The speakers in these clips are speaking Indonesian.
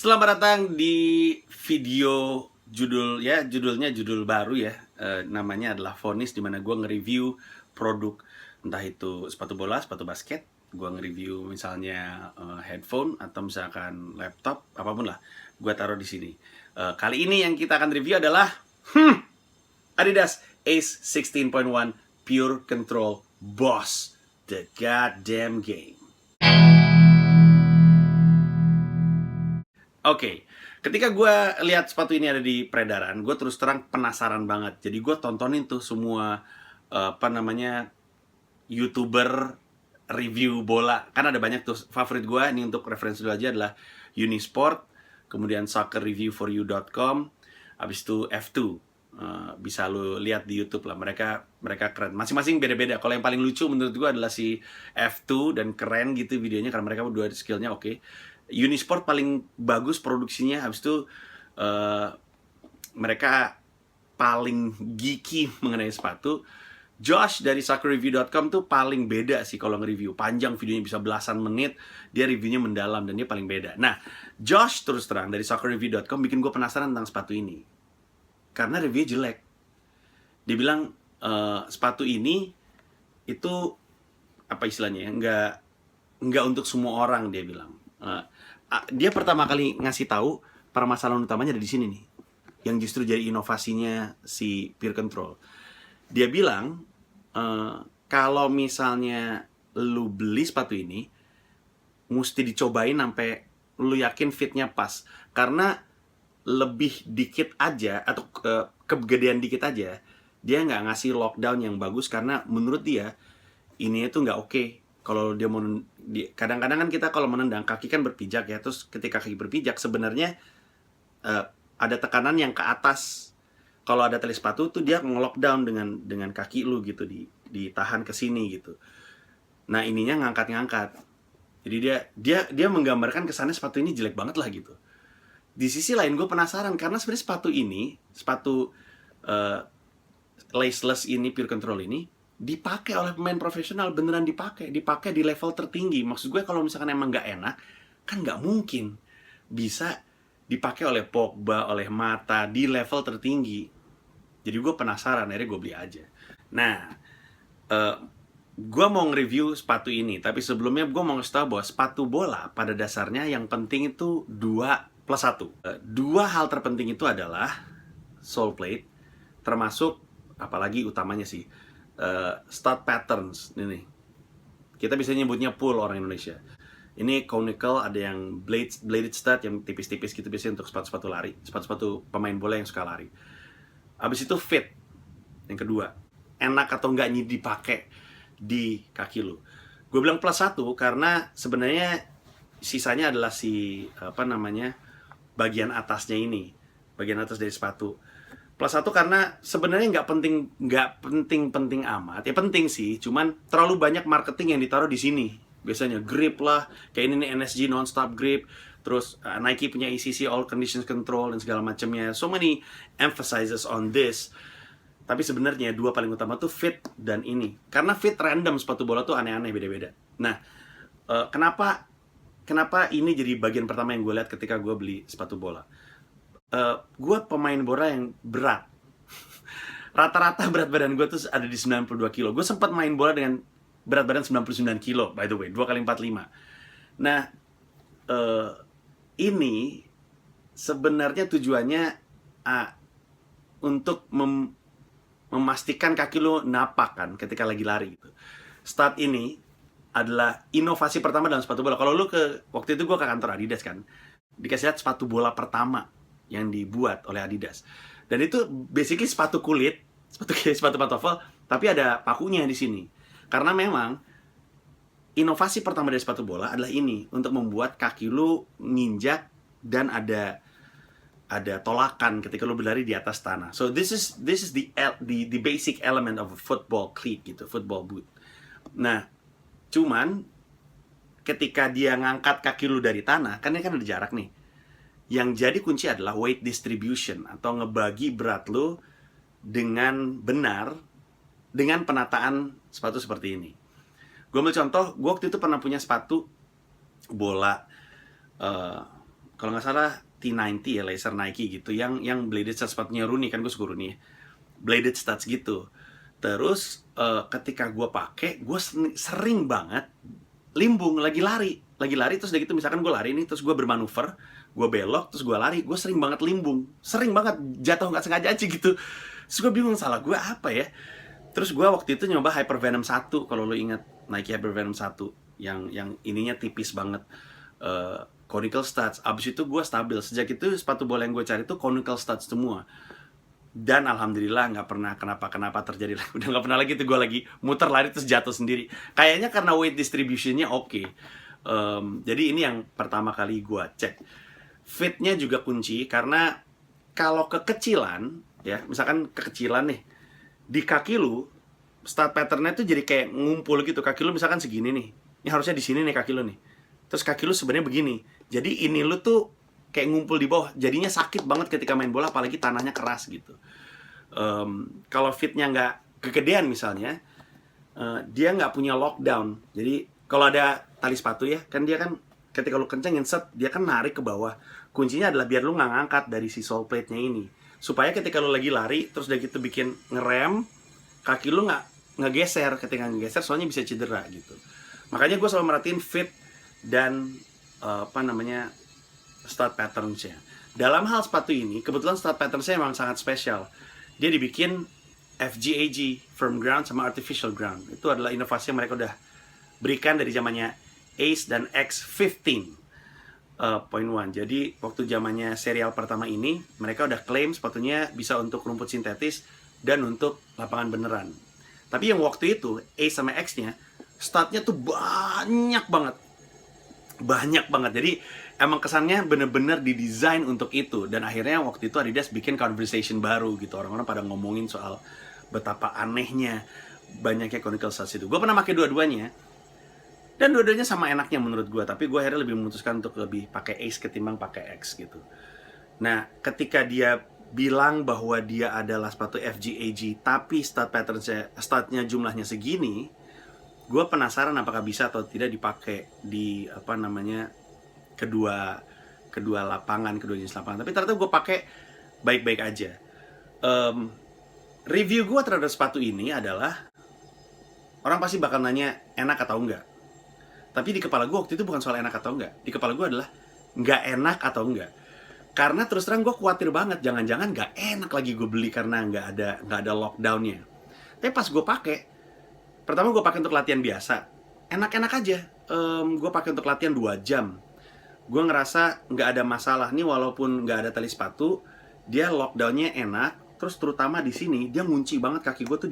Selamat datang di video judulnya judul baru ya. Namanya adalah Vonis, dimana gue nge-review produk entah itu sepatu bola, sepatu basket. Gue nge-review misalnya headphone atau misalkan laptop, apapun lah. Gue taruh di sini. Kali ini yang kita akan review adalah Adidas Ace 16.1 Pure Control Boss, the goddamn game. Oke, ketika gue lihat sepatu ini ada di peredaran, gue terus terang penasaran banget. Jadi gue tontonin tuh semua YouTuber review bola. Kan ada banyak tuh. Favorit gue ini untuk referensi dulu aja adalah Unisport, kemudian soccerreviewforyou.com, habis itu F2. Bisa lo lihat di YouTube lah. Mereka keren. Masing-masing beda-beda. Kalau yang paling lucu menurut gue adalah si F2, dan keren gitu videonya karena mereka berdua skillnya oke. Unisport paling bagus produksinya, habis itu mereka paling geeky mengenai sepatu. Josh dari soccerreview.com tuh paling beda sih kalau nge-review. Panjang videonya, bisa belasan menit. Dia reviewnya mendalam dan dia paling beda. Nah, Josh terus terang dari soccerreview.com bikin gue penasaran tentang sepatu ini. Karena reviewnya jelek. Dia bilang sepatu ini itu apa istilahnya ya, nggak untuk semua orang, dia bilang. Dia pertama kali ngasih tahu permasalahan utamanya ada di sini nih, yang justru jadi inovasinya si Pure Control. Dia bilang kalau misalnya lu beli sepatu ini mesti dicobain sampai lu yakin fitnya pas, karena lebih dikit aja atau kegedean dikit aja dia nggak ngasih lockdown yang bagus, karena menurut dia ini itu nggak oke. Kalau dia mau, kadang-kadang kan kita kalau menendang kaki kan berpijak ya, terus ketika kaki berpijak sebenarnya ada tekanan yang ke atas. Kalau ada tali sepatu tuh dia nge-lockdown dengan kaki lu gitu, ditahan ke sini gitu. Nah, ininya ngangkat-ngangkat. Jadi dia menggambarkan kesannya sepatu ini jelek banget lah gitu. Di sisi lain gue penasaran karena sebenarnya sepatu laceless ini, Pure Control ini dipakai oleh pemain profesional, beneran dipakai di level tertinggi. Maksud gue kalau misalkan emang nggak enak, kan nggak mungkin bisa dipakai oleh Pogba, oleh Mata di level tertinggi. Jadi gue penasaran, akhirnya gue beli aja. Nah, gue mau nge-review sepatu ini, tapi sebelumnya gue mau ngasih tau bahwa sepatu bola pada dasarnya yang penting itu 2+1. Dua hal terpenting itu adalah sole plate, termasuk apalagi utamanya sih stud patterns ini. Kita bisa nyebutnya pull orang Indonesia. Ini conical, ada yang bladed stud yang tipis-tipis gitu, biasanya untuk sepatu-sepatu lari, sepatu-sepatu pemain bola yang suka lari. Habis itu fit, yang kedua, enak atau enggak dipakai di kaki lu. Gue bilang +1 karena sebenarnya sisanya adalah bagian atasnya ini, bagian atas dari sepatu. +1 karena sebenarnya nggak penting amat. Ya penting sih, cuman terlalu banyak marketing yang ditaruh di sini. Biasanya grip lah, kayak ini nih NSG non-stop grip. Terus Nike punya ECC all conditions control dan segala macamnya. So many emphasizes on this. Tapi sebenarnya dua paling utama tuh fit dan ini. Karena fit random, sepatu bola tuh aneh-aneh, beda-beda. Nah, kenapa ini jadi bagian pertama yang gue lihat ketika gue beli sepatu bola? Gue pemain bola yang berat. Rata-rata berat badan gue tuh ada di 92 kilo. Gue sempat main bola dengan berat badan 99 kilo, by the way, 2x45. Nah, ini sebenarnya tujuannya untuk memastikan kaki lo napak kan ketika lagi lari gitu. Stud ini adalah inovasi pertama dalam sepatu bola. Kalau lu waktu itu gue ke kantor Adidas kan, dikasih lihat sepatu bola pertama yang dibuat oleh Adidas. Dan itu basically sepatu kulit, sepatu pantofel, tapi ada pakunya di sini. Karena memang inovasi pertama dari sepatu bola adalah ini, untuk membuat kaki lu nginjak dan ada tolakan ketika lu berlari di atas tanah. So this is the basic element of a football cleat gitu, football boot. Nah, cuman ketika dia ngangkat kaki lu dari tanah, kan ini kan ada jarak nih. Yang jadi kunci adalah weight distribution, atau ngebagi berat lo dengan benar dengan penataan sepatu seperti ini. Gue ambil contoh, gue waktu itu pernah punya sepatu bola kalau nggak salah T90 ya, laser Nike gitu, yang bladed studs, sepatunya Rooney, kan gue suka Rooney ya, bladed studs gitu. Terus ketika gue pakai, gue sering banget limbung, lagi lari terus udah gitu, misalkan gue lari nih, terus gue bermanuver, gue belok, terus gue lari, gue sering banget limbung, sering banget jatuh nggak sengaja aja gitu. Terus gue bingung, salah gue apa ya. Terus gue waktu itu nyoba Hypervenom 1, kalau lo ingat Nike Hypervenom 1, yang ininya tipis banget, conical studs. Abis itu gue stabil. Sejak itu sepatu bola yang gue cari tuh conical studs semua. Dan alhamdulillah nggak pernah kenapa terjadi lagi. Udah nggak pernah lagi tuh gue lagi muter lari terus jatuh sendiri. Kayaknya karena weight distributionnya oke. Jadi ini yang pertama kali gue cek. Fitnya juga kunci, karena kalau kekecilan ya, misalkan kekecilan nih di kaki lu, stud patternnya tuh jadi kayak ngumpul gitu. Kaki lu misalkan segini nih, ini harusnya di sini nih kaki lu nih, terus kaki lu sebenarnya begini, jadi ini lu tuh kayak ngumpul di bawah, jadinya sakit banget ketika main bola, apalagi tanahnya keras gitu. Kalau fitnya nggak kegedean misalnya, dia nggak punya lockdown. Jadi kalau ada tali sepatu ya, kan dia kan ketika lu kencengin set, dia kan narik ke bawah. Kuncinya adalah biar lu nggak ngangkat dari si sole plate-nya ini, supaya ketika lu lagi lari terus udah gitu bikin ngerem, kaki lu nggak geser. Ketika ngegeser soalnya bisa cedera gitu. Makanya gue selalu merhatiin fit dan stud patterns-nya. Dalam hal sepatu ini, kebetulan stud pattern-nya memang sangat spesial. Dia dibikin FGAG, firm ground sama artificial ground. Itu adalah inovasi yang mereka udah berikan dari zamannya Ace dan X15.1. Jadi waktu zamannya serial pertama ini, mereka udah klaim sepatunya bisa untuk rumput sintetis dan untuk lapangan beneran. Tapi yang waktu itu Ace sama X-nya, statnya tuh banyak banget. Jadi emang kesannya bener-bener didesain untuk itu. Dan akhirnya waktu itu Adidas bikin conversation baru gitu. Orang-orang pada ngomongin soal betapa anehnya banyaknya conical studs itu. Gue pernah pakai dua-duanya, dan dua-duanya sama enaknya menurut gue. Tapi gue akhirnya lebih memutuskan untuk lebih pakai Ace ketimbang pakai X gitu. Nah, ketika dia bilang bahwa dia adalah sepatu FGAG tapi studnya jumlahnya segini, gue penasaran apakah bisa atau tidak dipakai di kedua jenis lapangan. Tapi ternyata gue pakai baik-baik aja. Review gue terhadap sepatu ini adalah, orang pasti bakal nanya enak atau enggak. Tapi di kepala gue waktu itu bukan soal enak atau enggak. Di kepala gue adalah nggak enak atau enggak. Karena terus terang gue khawatir banget, jangan-jangan nggak enak lagi gue beli karena nggak ada lockdownnya. Tapi pas gue pakai, pertama gue pakai untuk latihan biasa, enak-enak aja. Gue pakai untuk latihan 2 jam. Gue ngerasa nggak ada masalah nih, walaupun nggak ada tali sepatu, dia lockdownnya enak. Terus terutama di sini dia ngunci banget kaki gue tuh,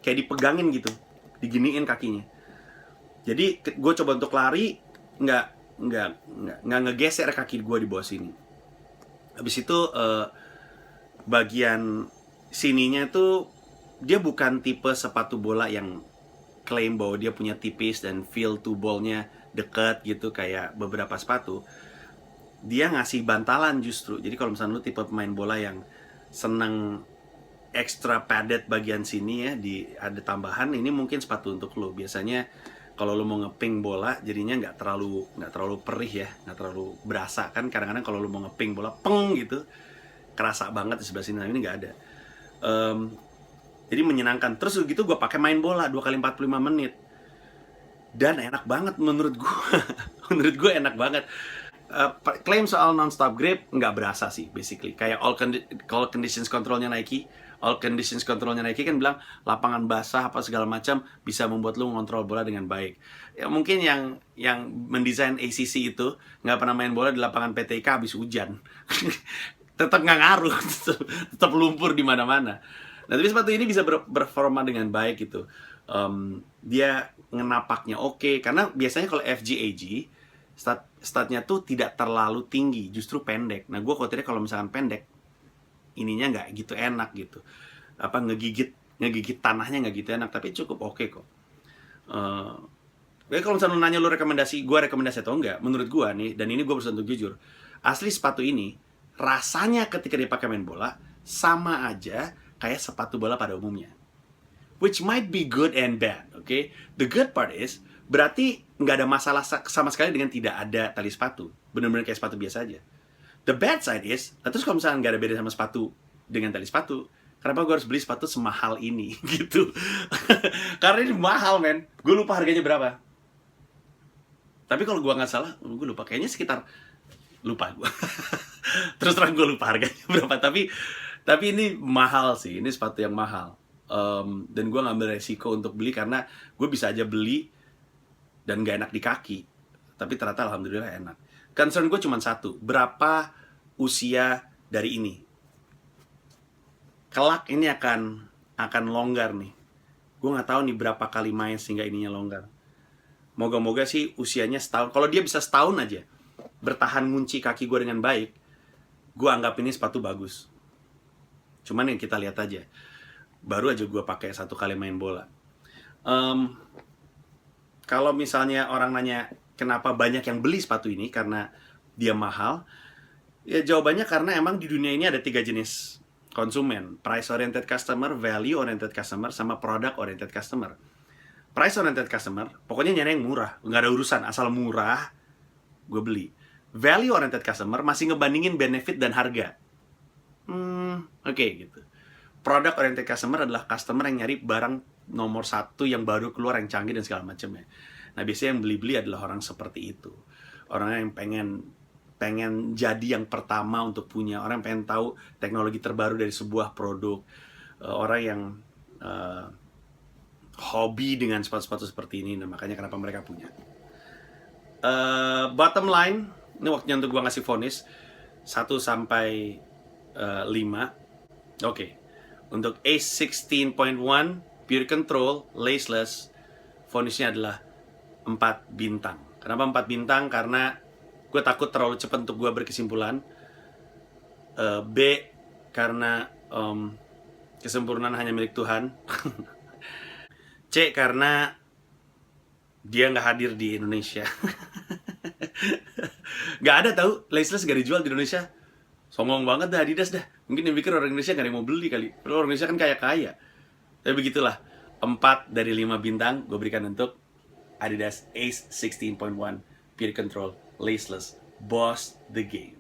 kayak dipegangin gitu, diginiin kakinya. Jadi gue coba untuk lari, nggak ngegeser kaki gue di bawah sini. Habis itu bagian sininya tuh dia bukan tipe sepatu bola yang klaim bahwa dia punya tipis dan feel to ball-nya deket gitu kayak beberapa sepatu. Dia ngasih bantalan justru. Jadi kalau misalnya lu tipe pemain bola yang seneng extra padded bagian sini ya, ada tambahan, ini mungkin sepatu untuk lu. Biasanya kalau lu mau ngeping bola jadinya nggak terlalu perih ya, nggak terlalu berasa kan. Kadang-kadang kalau lu mau ngeping bola peng gitu kerasa banget di sebelah sini. Nah, ini nggak ada. Jadi menyenangkan. Terus gitu gue pakai main bola 2 kali 45 menit. Dan enak banget menurut gue. Menurut gue enak banget. Klaim soal non-stop grip nggak berasa sih basically. Kayak all conditions controlnya Nike. All conditions controlnya Nike kan bilang lapangan basah apa segala macam bisa membuat lu ngontrol bola dengan baik. Ya mungkin yang mendesain ACC itu nggak pernah main bola di lapangan PTK habis hujan. Tetap nggak ngaruh. Tetap lumpur di mana-mana. Nah, tapi sepatu ini bisa berperforma dengan baik gitu. Dia ngenapaknya oke. Karena biasanya kalau FGAG, statnya tuh tidak terlalu tinggi, justru pendek. Nah, gue khawatirnya kalau misalkan pendek, ininya nggak gitu enak gitu. Ngegigit tanahnya nggak gitu enak. Tapi cukup oke kok. Kalau misalnya lu nanya lu rekomendasi atau enggak, menurut gue nih, dan ini gue berusaha untuk jujur, asli sepatu ini, rasanya ketika dipakai main bola, sama aja kayak sepatu bola pada umumnya. Which might be good and bad, okay? The good part is, berarti nggak ada masalah sama sekali dengan tidak ada tali sepatu. Bener-bener kayak sepatu biasa aja. The bad side is, terus kalau misalnya nggak ada beda sama sepatu dengan tali sepatu, kenapa gue harus beli sepatu semahal ini gitu? Karena ini mahal, men. Gue lupa harganya berapa. Tapi kalau gue nggak salah, gue lupa. Kayaknya sekitar, lupa gue. Terus terang gue lupa harganya berapa. Tapi ini mahal sih. Ini sepatu yang mahal. Dan gue ngambil resiko untuk beli karena gue bisa aja beli dan gak enak di kaki. Tapi ternyata alhamdulillah enak. Concern gue cuma satu, berapa usia dari ini? Kelak ini akan longgar nih. Gue nggak tahu nih berapa kali main sehingga ininya longgar. Moga-moga sih usianya setahun. Kalau dia bisa setahun aja bertahan ngunci kaki gue dengan baik, gue anggap ini sepatu bagus. Cuman yang kita lihat aja. Baru aja gue pakai 1 kali main bola. Kalau misalnya orang nanya kenapa banyak yang beli sepatu ini karena dia mahal, ya jawabannya karena emang di dunia ini ada 3 jenis konsumen. Price oriented customer, value oriented customer, sama product oriented customer. Price oriented customer, pokoknya nyari yang murah, nggak ada urusan, asal murah gue beli. Value oriented customer masih ngebandingin benefit dan harga. Oke, gitu. Product oriented customer adalah customer yang nyari barang nomor 1 yang baru keluar, yang canggih dan segala macamnya. Nah, biasanya yang beli-beli adalah orang seperti itu. Orang yang pengen jadi yang pertama untuk punya. Orang yang pengen tahu teknologi terbaru dari sebuah produk. Orang yang hobi dengan sepatu-sepatu seperti ini. Nah, makanya kenapa mereka punya. Bottom line, ini waktunya untuk gue ngasih vonis 1 sampai 5. Oke. Untuk Ace 16.1 Pure Control Laceless, vonisnya adalah 4 bintang. Kenapa 4 bintang? Karena gue takut terlalu cepat untuk gue berkesimpulan. B, karena kesempurnaan hanya milik Tuhan. C, karena dia nggak hadir di Indonesia. Nggak ada tahu, Laceless gak dijual di Indonesia. Sombong banget dah Adidas dah. Mungkin yang pikir orang Indonesia gak ada yang mau beli kali. Padahal orang Indonesia kan kaya-kaya. Tapi begitulah, 4 dari 5 bintang gue berikan untuk Adidas Ace 16.1 Pure Control Laceless. Boss the game.